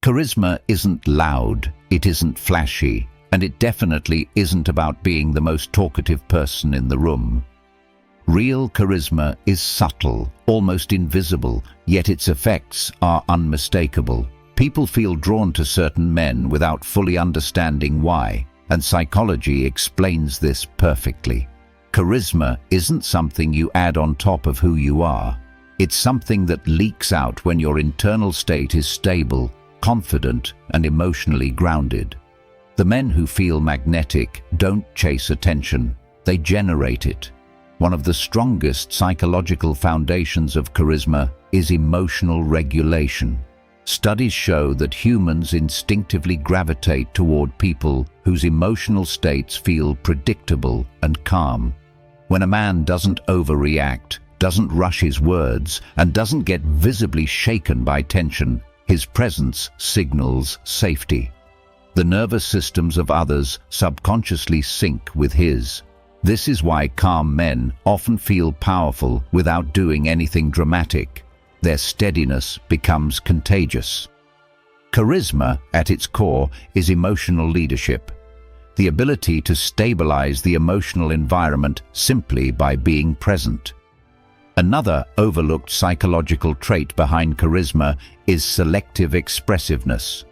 Charisma isn't loud, it isn't flashy, and it definitely isn't about being the most talkative person in the room. Real charisma is subtle, almost invisible, yet its effects are unmistakable. People feel drawn to certain men without fully understanding why, and psychology explains this perfectly. Charisma isn't something you add on top of who you are. It's something that leaks out when your internal state is stable, confident, and emotionally grounded. The men who feel magnetic don't chase attention, they generate it. One of the strongest psychological foundations of charisma is emotional regulation. Studies show that humans instinctively gravitate toward people whose emotional states feel predictable and calm. When a man doesn't overreact, doesn't rush his words, and doesn't get visibly shaken by tension, his presence signals safety. The nervous systems of others subconsciously sync with his. This is why calm men often feel powerful without doing anything dramatic. Their steadiness becomes contagious. Charisma, at its core, is emotional leadership. The ability to stabilize the emotional environment simply by being present. Another overlooked psychological trait behind charisma is selective expressiveness.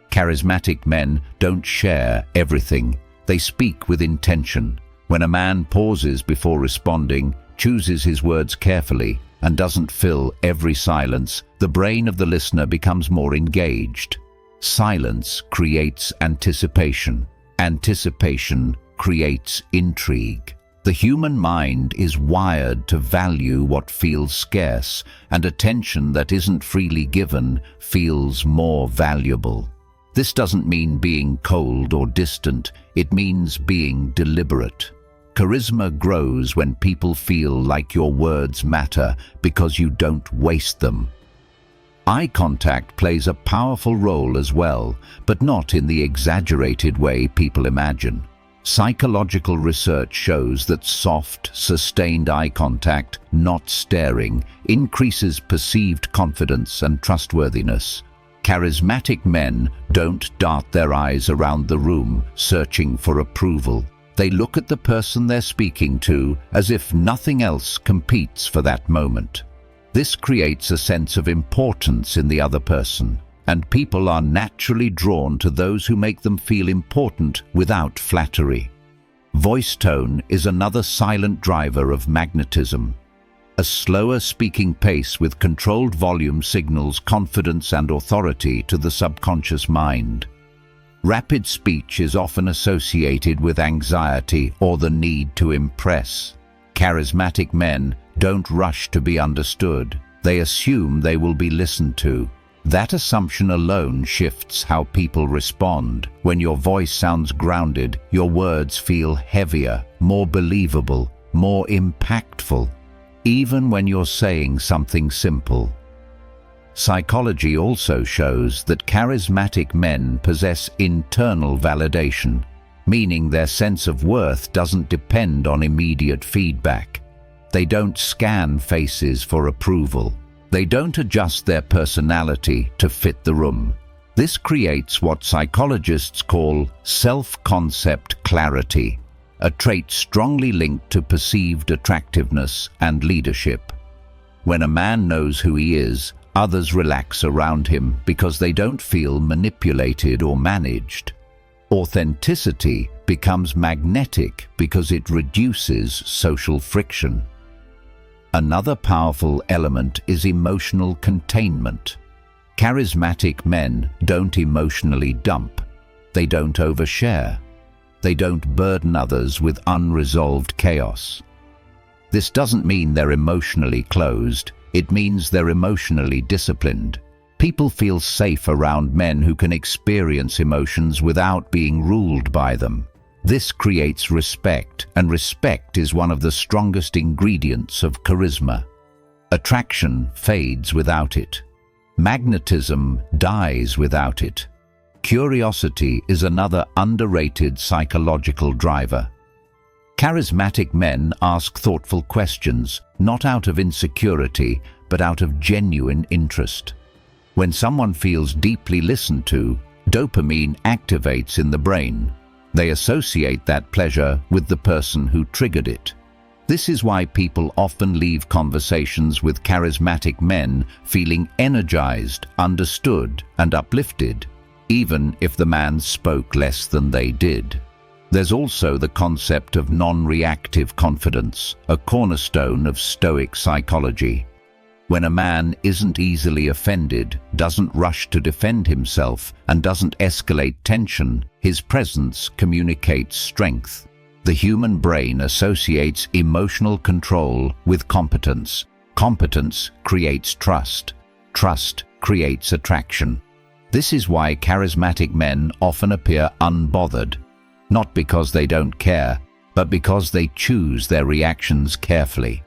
Charismatic men don't share everything. They speak with intention. When a man pauses before responding, chooses his words carefully, and doesn't fill every silence, the brain of the listener becomes more engaged. Silence creates anticipation. Anticipation creates intrigue. The human mind is wired to value what feels scarce, and attention that isn't freely given feels more valuable. This doesn't mean being cold or distant, it means being deliberate. Charisma grows when people feel like your words matter because you don't waste them. Eye contact plays a powerful role as well, but not in the exaggerated way people imagine. Psychological research shows that soft, sustained eye contact, not staring, increases perceived confidence and trustworthiness. Charismatic men don't dart their eyes around the room, searching for approval. They look at the person they're speaking to as if nothing else competes for that moment. This creates a sense of importance in the other person, and people are naturally drawn to those who make them feel important without flattery. Voice tone is another silent driver of magnetism. A slower speaking pace with controlled volume signals confidence and authority to the subconscious mind. Rapid speech is often associated with anxiety or the need to impress. Charismatic men don't rush to be understood. They assume they will be listened to. That assumption alone shifts how people respond. When your voice sounds grounded, your words feel heavier, more believable, more impactful, even when you're saying something simple. Psychology also shows that charismatic men possess internal validation, meaning their sense of worth doesn't depend on immediate feedback. They don't scan faces for approval. They don't adjust their personality to fit the room. This creates what psychologists call self-concept clarity, a trait strongly linked to perceived attractiveness and leadership. When a man knows who he is, others relax around him because they don't feel manipulated or managed. Authenticity becomes magnetic because it reduces social friction. Another powerful element is emotional containment. Charismatic men don't emotionally dump. They don't overshare. They don't burden others with unresolved chaos. This doesn't mean they're emotionally closed. It means they're emotionally disciplined. People feel safe around men who can experience emotions without being ruled by them. This creates respect, and respect is one of the strongest ingredients of charisma. Attraction fades without it. Magnetism dies without it. Curiosity is another underrated psychological driver. Charismatic men ask thoughtful questions, not out of insecurity, but out of genuine interest. When someone feels deeply listened to, dopamine activates in the brain. They associate that pleasure with the person who triggered it. This is why people often leave conversations with charismatic men feeling energized, understood, and uplifted, even if the man spoke less than they did. There's also the concept of non-reactive confidence, a cornerstone of Stoic psychology. When a man isn't easily offended, doesn't rush to defend himself, and doesn't escalate tension, his presence communicates strength. The human brain associates emotional control with competence. Competence creates trust. Trust creates attraction. This is why charismatic men often appear unbothered, not because they don't care, but because they choose their reactions carefully.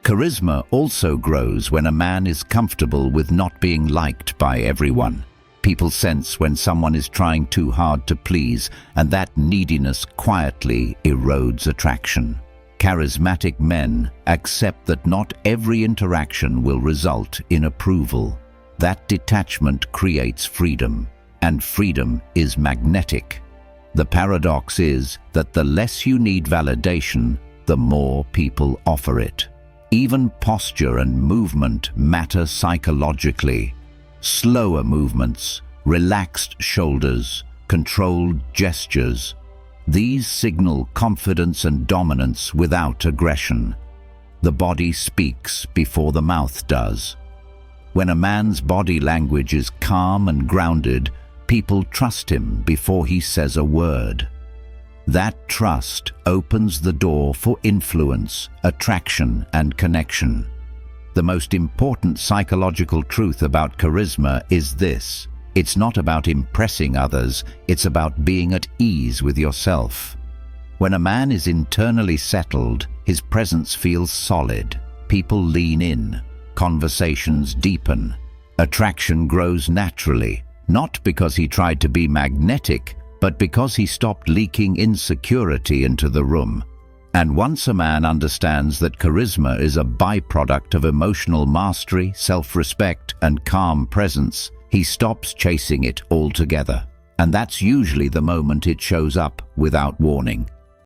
Charisma also grows when a man is comfortable with not being liked by everyone. People sense when someone is trying too hard to please, and that neediness quietly erodes attraction. Charismatic men accept that not every interaction will result in approval. That detachment creates freedom, and freedom is magnetic. The paradox is that the less you need validation, the more people offer it. Even posture and movement matter psychologically. Slower movements, relaxed shoulders, controlled gestures. These signal confidence and dominance without aggression. The body speaks before the mouth does. When a man's body language is calm and grounded, people trust him before he says a word. That trust opens the door for influence, attraction, and connection. The most important psychological truth about charisma is this: it's not about impressing others, it's about being at ease with yourself. When a man is internally settled, his presence feels solid. People lean in, conversations deepen, attraction grows naturally, not because he tried to be magnetic, but because he stopped leaking insecurity into the room. And once a man understands that charisma is a byproduct of emotional mastery, self-respect, and calm presence, he stops chasing it altogether. And that's usually the moment it shows up without warning.